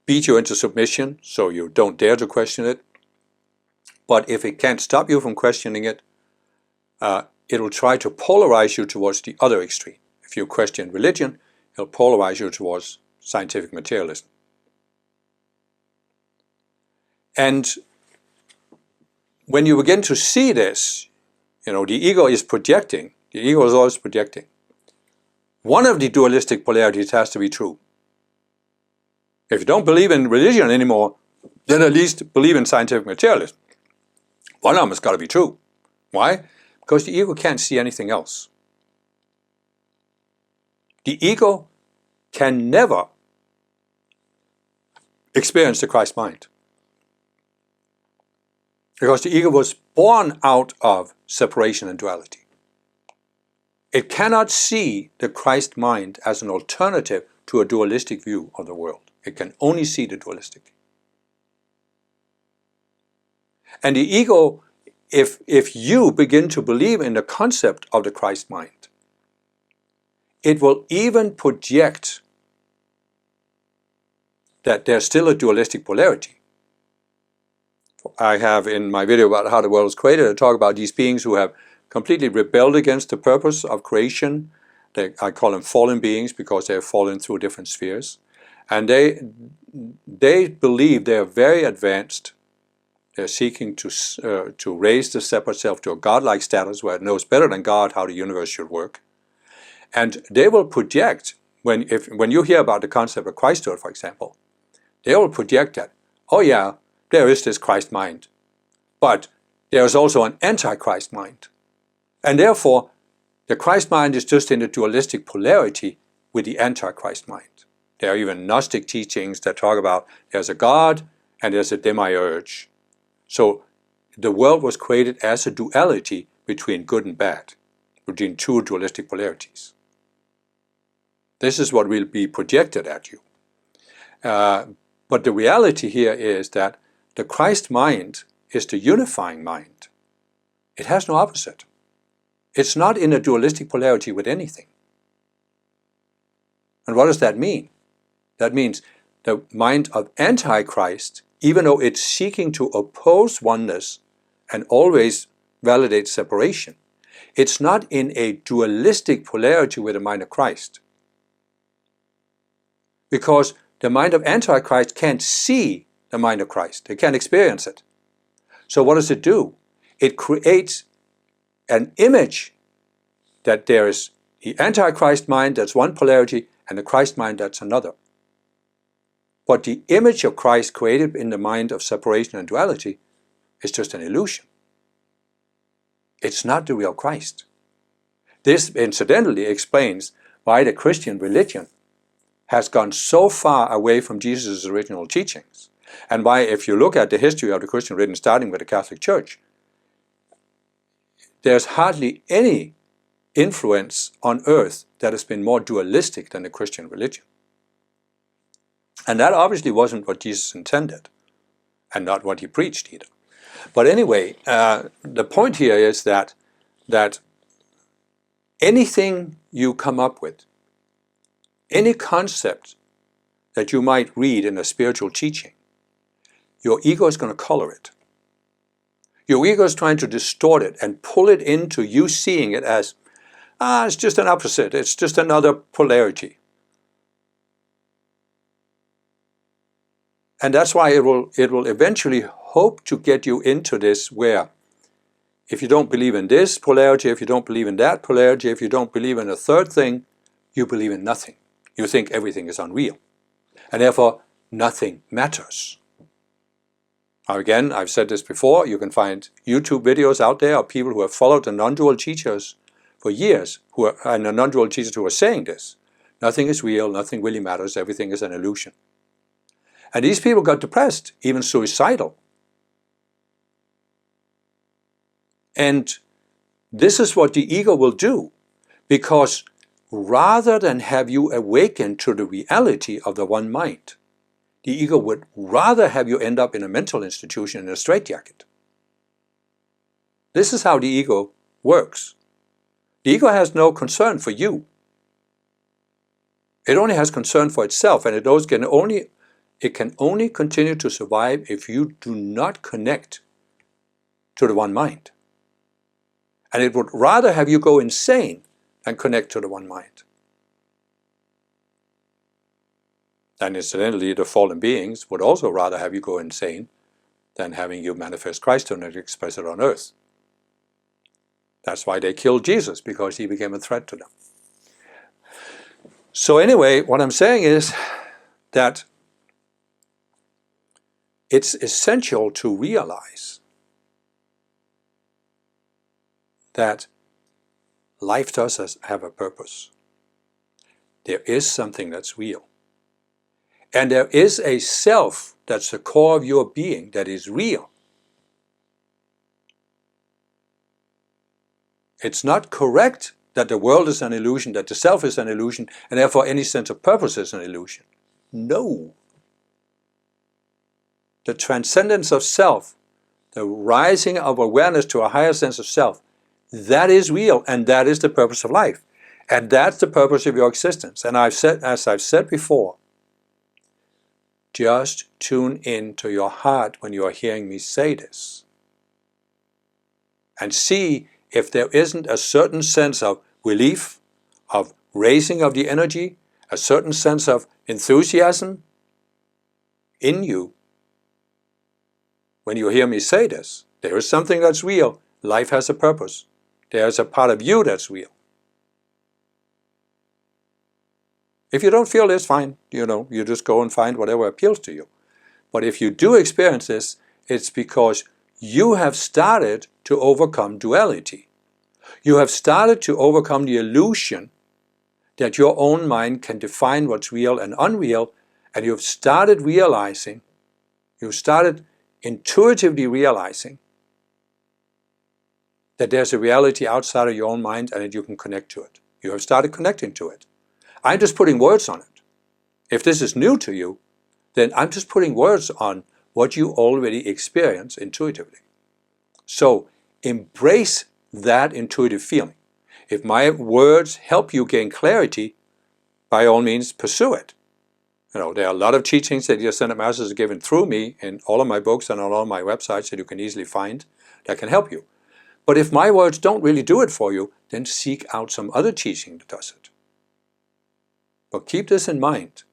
beat you into submission so you don't dare to question it. But if it can't stop you from questioning it, it will try to polarize you towards the other extreme. If you question religion, it'll polarize you towards scientific materialism. And when you begin to see this, the ego is projecting, the ego is always projecting. One of the dualistic polarities has to be true. If you don't believe in religion anymore, then at least believe in scientific materialism. One of them has got to be true. Why? Because the ego can't see anything else. The ego can never experience the Christ mind. Because the ego was born out of separation and duality. It cannot see the Christ mind as an alternative to a dualistic view of the world. It can only see the dualistic. And the ego, if you begin to believe in the concept of the Christ mind, it will even project that there's still a dualistic polarity. I have in my video about how the world was created, I talk about these beings who have completely rebelled against the purpose of creation. I call them fallen beings because they have fallen through different spheres. And they believe they are very advanced. They're seeking to raise the separate self to a godlike status where it knows better than God how the universe should work. And they will project, when you hear about the concept of Christhood, for example, they will project that, oh yeah, there is this Christ mind, but there is also an antichrist mind. And therefore, the Christ mind is just in the dualistic polarity with the antichrist mind. There are even Gnostic teachings that talk about there's a God and there's a demiurge. So the world was created as a duality between good and bad, between two dualistic polarities. This is what will be projected at you. But the reality here is that the Christ mind is the unifying mind. It has no opposite. It's not in a dualistic polarity with anything. And what does that mean? That means the mind of Antichrist, even though it's seeking to oppose oneness and always validate separation, it's not in a dualistic polarity with the mind of Christ. Because the mind of Antichrist can't see the mind of Christ. It can't experience it. So what does it do? It creates an image that there is the Antichrist mind, that's one polarity, and the Christ mind, that's another. But the image of Christ created in the mind of separation and duality is just an illusion. It's not the real Christ. This incidentally explains why the Christian religion has gone so far away from Jesus' original teachings, and why, if you look at the history of the Christian religion, starting with the Catholic Church, there's hardly any influence on earth that has been more dualistic than the Christian religion. And that obviously wasn't what Jesus intended, and not what he preached either. But anyway, the point here is that anything you come up with, any concept that you might read in a spiritual teaching, your ego is going to color it. Your ego is trying to distort it and pull it into you seeing it as, it's just an opposite, it's just another polarity. And that's why it will eventually hope to get you into this where if you don't believe in this polarity, if you don't believe in that polarity, if you don't believe in a third thing, you believe in nothing. You think everything is unreal. And therefore, nothing matters. Now again, I've said this before, you can find YouTube videos out there of people who have followed the non-dual teachers for years, and the non-dual teachers who are saying this. Nothing is real, nothing really matters, everything is an illusion. And these people got depressed, even suicidal. And this is what the ego will do, because rather than have you awaken to the reality of the one mind, the ego would rather have you end up in a mental institution in a straitjacket. This is how the ego works. The ego has no concern for you. It only has concern for itself, and it can only continue to survive if you do not connect to the one mind. And it would rather have you go insane than connect to the one mind. And incidentally, the fallen beings would also rather have you go insane than having you manifest Christ and express it on earth. That's why they killed Jesus, because he became a threat to them. So anyway, what I'm saying is that it's essential to realize that life does have a purpose. There is something that's real. And there is a self that's the core of your being that is real. It's not correct that the world is an illusion, that the self is an illusion, and therefore any sense of purpose is an illusion. No. The transcendence of self, the rising of awareness to a higher sense of self, that is real, and that is the purpose of life. And that's the purpose of your existence. And as I've said before, just tune in to your heart when you are hearing me say this. And see if there isn't a certain sense of relief, of raising of the energy, a certain sense of enthusiasm in you. When you hear me say this, there is something that's real. Life has a purpose. There's a part of you that's real. If you don't feel this, fine. You just go and find whatever appeals to you. But if you do experience this, it's because you have started to overcome duality. You have started to overcome the illusion that your own mind can define what's real and unreal, and you've started realizing, you've started intuitively realizing that there's a reality outside of your own mind and that you can connect to it. You have started connecting to it. I'm just putting words on it. If this is new to you, then I'm just putting words on what you already experience intuitively. So embrace that intuitive feeling. If my words help you gain clarity, by all means pursue it. There are a lot of teachings that the Ascended Masters have given through me in all of my books and on all my websites that you can easily find that can help you. But if my words don't really do it for you, then seek out some other teaching that does it. But keep this in mind.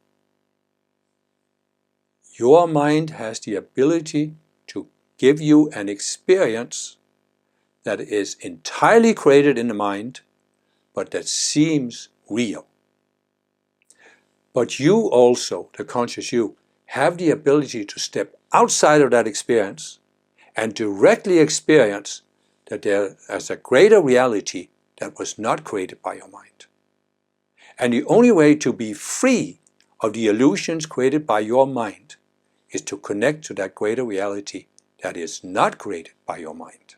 Your mind has the ability to give you an experience that is entirely created in the mind, but that seems real. But you also, the conscious you, have the ability to step outside of that experience and directly experience that there is a greater reality that was not created by your mind. And the only way to be free of the illusions created by your mind is to connect to that greater reality that is not created by your mind.